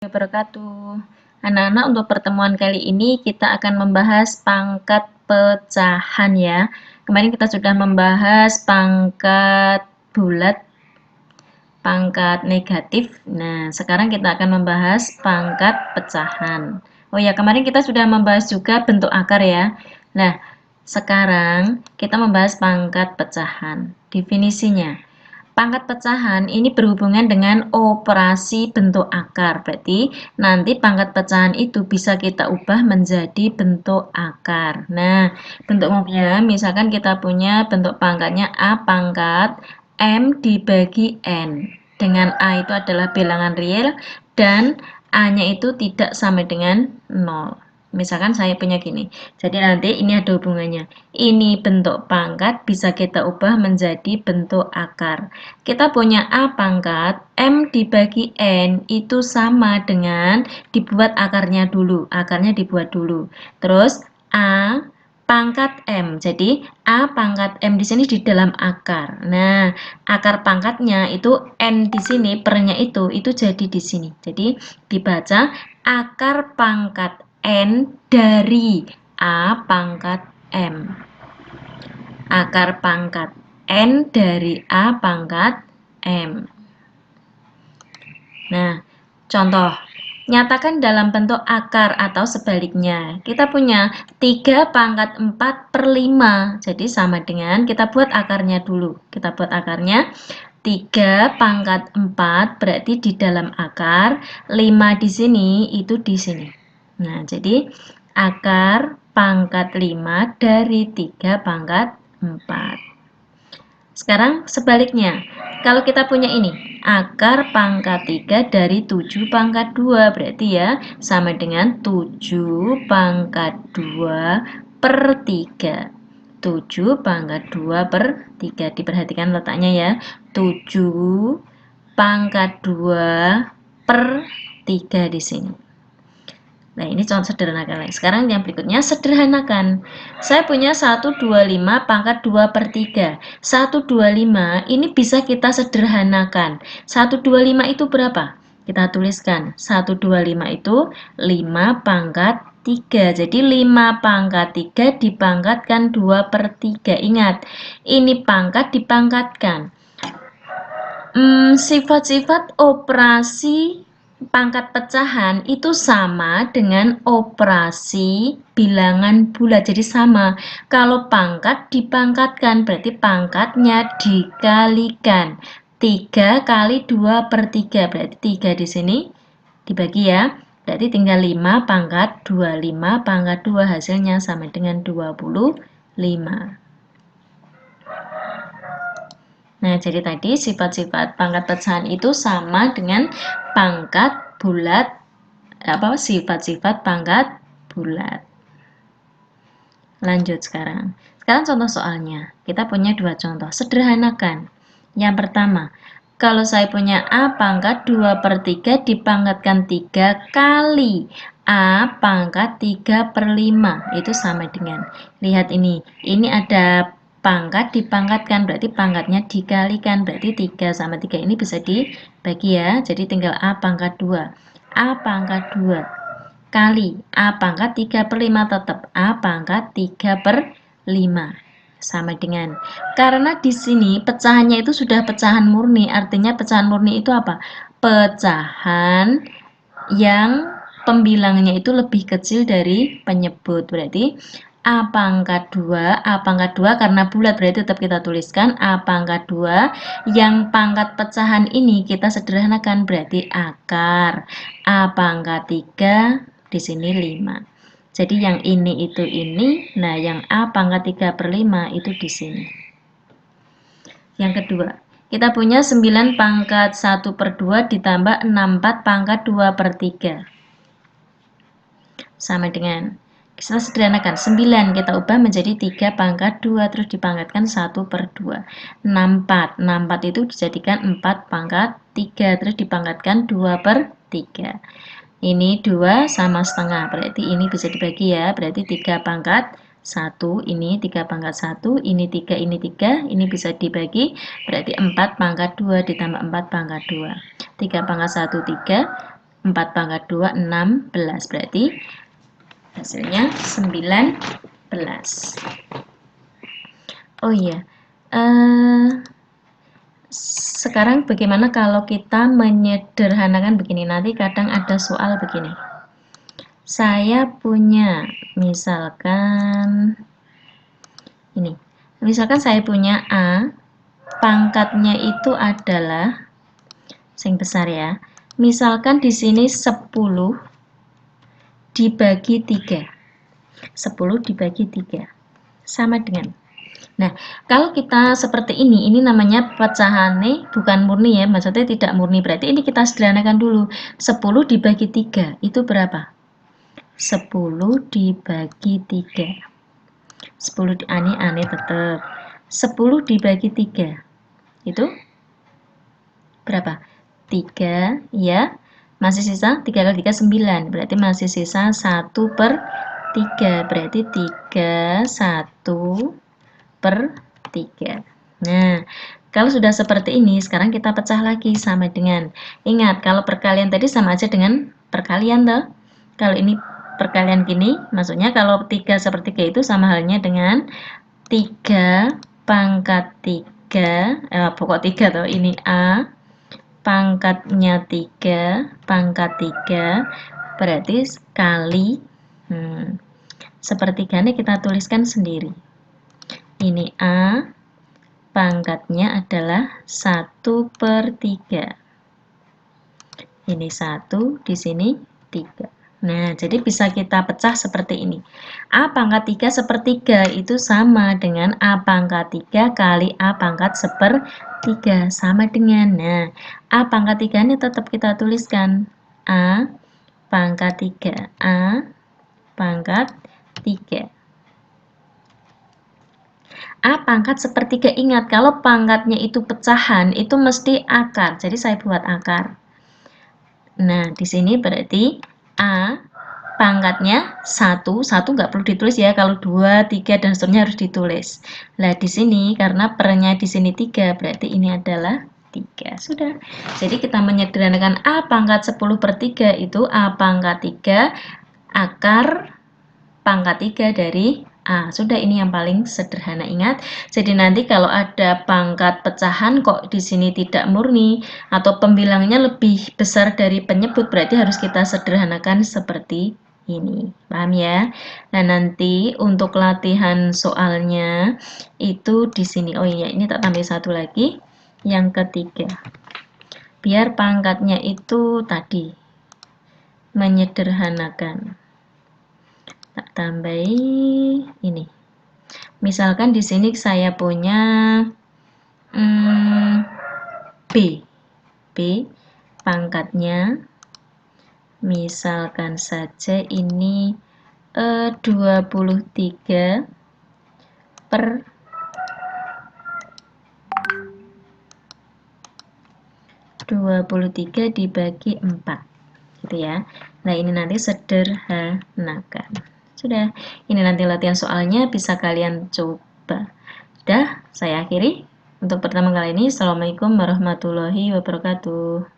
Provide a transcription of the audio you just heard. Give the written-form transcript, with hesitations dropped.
Wabarakatuh. Anak-anak, untuk pertemuan kali ini kita akan membahas pangkat pecahan ya. Kemarin kita sudah membahas pangkat bulat, pangkat negatif. Nah, sekarang kita akan membahas pangkat pecahan. Oh ya, kemarin kita sudah membahas juga bentuk akar ya. Nah, sekarang kita membahas pangkat pecahan. Definisinya. Pangkat pecahan ini berhubungan dengan operasi bentuk akar. Berarti nanti pangkat pecahan itu bisa kita ubah menjadi bentuk akar. Nah, bentuk umumnya misalkan kita punya bentuk pangkatnya A pangkat M dibagi N. Dengan A itu adalah bilangan real dan A-nya itu tidak sama dengan 0. Misalkan saya punya gini, jadi nanti ini ada hubungannya. Ini bentuk pangkat bisa kita ubah menjadi bentuk akar. Kita punya A pangkat, M dibagi N itu sama dengan dibuat akarnya dulu. Akarnya dibuat dulu. Terus A pangkat M. Jadi A pangkat M di sini di dalam akar. Nah, akar pangkatnya itu N di sini, pernya itu jadi di sini. Jadi dibaca akar pangkat N dari A pangkat M. Akar pangkat N dari A pangkat M. Nah, contoh. Nyatakan dalam bentuk akar atau sebaliknya. Kita punya 3 pangkat 4 per 5. Jadi sama dengan kita buat akarnya dulu. Kita buat akarnya 3 pangkat 4 berarti di dalam akar, 5 di sini itu di sini. Nah, jadi akar pangkat 5 dari 3 pangkat 4. Sekarang sebaliknya, kalau kita punya ini, akar pangkat 3 dari 7 pangkat 2, berarti ya sama dengan 7 pangkat 2 per 3. 7 pangkat 2 per 3, diperhatikan letaknya ya, 7 pangkat 2 per 3 di sini. Nah, ini contoh sederhanakan. Sekarang yang berikutnya sederhanakan. Saya punya 125 pangkat 2 per 3. 125 ini bisa kita sederhanakan. 125 itu berapa? Kita tuliskan. 125 itu 5 pangkat 3. Jadi 5 pangkat 3 dipangkatkan 2 per 3. Ingat, ini pangkat dipangkatkan. Sifat-sifat operasi pangkat pecahan itu sama dengan operasi bilangan bulat. Jadi sama. Kalau pangkat dipangkatkan berarti pangkatnya dikalikan. 3 kali 2 per 3 berarti 3 di sini dibagi ya. Berarti tinggal 5 pangkat 2. 5 pangkat 2 hasilnya sama dengan 25. Nah, jadi tadi sifat-sifat pangkat pecahan itu sama dengan pangkat bulat, sifat-sifat pangkat bulat. Lanjut sekarang. Sekarang contoh soalnya. Kita punya 2 contoh. Sederhanakan. Yang pertama, kalau saya punya A pangkat 2 per 3 dipangkatkan 3 kali A pangkat 3 per 5. Itu sama dengan, lihat ini ada pangkat dipangkatkan, berarti pangkatnya dikalikan, berarti 3 sama 3 ini bisa dibagi ya, jadi tinggal A pangkat 2. A pangkat 2 kali A pangkat 3 per 5 tetap A pangkat 3 per 5. Sama dengan, karena di sini pecahannya itu sudah pecahan murni, artinya pecahan murni itu apa? Pecahan yang pembilangnya itu lebih kecil dari penyebut, berarti A pangkat 2 karena bulat berarti tetap kita tuliskan A pangkat 2, yang pangkat pecahan ini kita sederhanakan berarti akar A pangkat 3 di sini 5. Jadi yang ini itu ini, nah yang A pangkat 3 per 5 itu di sini. Yang kedua, kita punya 9 pangkat 1 per 2 ditambah 64 pangkat 2 per 3. Sama dengan, kita sederhanakan, 9 kita ubah menjadi 3 pangkat 2 terus dipangkatkan 1 per 2. 64 itu dijadikan 4 pangkat 3 terus dipangkatkan 2 per 3. Ini 2 sama setengah, berarti ini bisa dibagi ya, berarti 3 pangkat 1, ini 3 pangkat 1, ini 3, ini bisa dibagi, berarti 4 pangkat 2 ditambah 4 pangkat 2. 3 pangkat 1, 3, 4 pangkat 2, 16. Berarti hasilnya 19. Oh iya, sekarang bagaimana kalau kita menyederhanakan begini? Nanti kadang ada soal begini. Saya punya, misalkan ini. Misalkan saya punya A, pangkatnya itu adalah yang besar ya. Misalkan di sini 10 dibagi 3. 10 dibagi 3 sama dengan. Nah, kalau kita seperti ini namanya pecahan nih, bukan murni ya, maksudnya tidak murni. Berarti ini kita sederhanakan dulu. 10 dibagi 3 itu berapa? 10 dibagi 3. 10 aneh tetap. 10 dibagi 3 itu berapa? 3 ya. Masih sisa 3 kali 3 9. Berarti masih sisa 1/3. Berarti 3 1/3. Nah, kalau sudah seperti ini, sekarang kita pecah lagi sama dengan. Ingat, kalau perkalian tadi sama aja dengan perkalian toh. Kalau ini perkalian gini, maksudnya kalau 3 sepertiga itu sama halnya dengan 3 pangkat 3, pokok 3 toh, ini A, pangkatnya 3, pangkat 3, berarti kali, sepertiganya kita tuliskan sendiri. Ini A, pangkatnya adalah 1/3. Ini 1, di sini 3. Nah, jadi bisa kita pecah seperti ini. A pangkat 3 sepertiga itu sama dengan A pangkat 3 kali A pangkat 1/3. Sama dengan, nah, A pangkat 3 ini tetap kita tuliskan. A pangkat 3. A pangkat 3. A pangkat 1/3. Ingat, kalau pangkatnya itu pecahan, itu mesti akar. Jadi saya buat akar. Nah, di sini berarti A pangkatnya 1 nggak perlu ditulis ya, kalau 2, 3 dan seterusnya harus ditulis. Nah, di sini karena pernya di sini 3, berarti ini adalah 3. Sudah. Jadi kita menyederhanakan A pangkat 10/3 itu A pangkat 3 akar pangkat 3 dari A. Sudah, ini yang paling sederhana. Ingat, jadi nanti kalau ada pangkat pecahan kok di sini tidak murni atau pembilangnya lebih besar dari penyebut, berarti harus kita sederhanakan seperti ini. Paham ya? Nah, nanti untuk latihan soalnya itu di sini. Oh iya, ini tak tambah satu lagi. Yang ketiga. Biar pangkatnya itu tadi menyederhanakan. Tak tambahi ini. Misalkan di sini saya punya B pangkatnya, misalkan saja ini 23 dibagi 4 gitu ya. Nah, ini nanti sederhanakan. Sudah, ini nanti latihan soalnya bisa kalian coba. Sudah, saya akhiri untuk pertama kali ini. Assalamualaikum warahmatullahi wabarakatuh.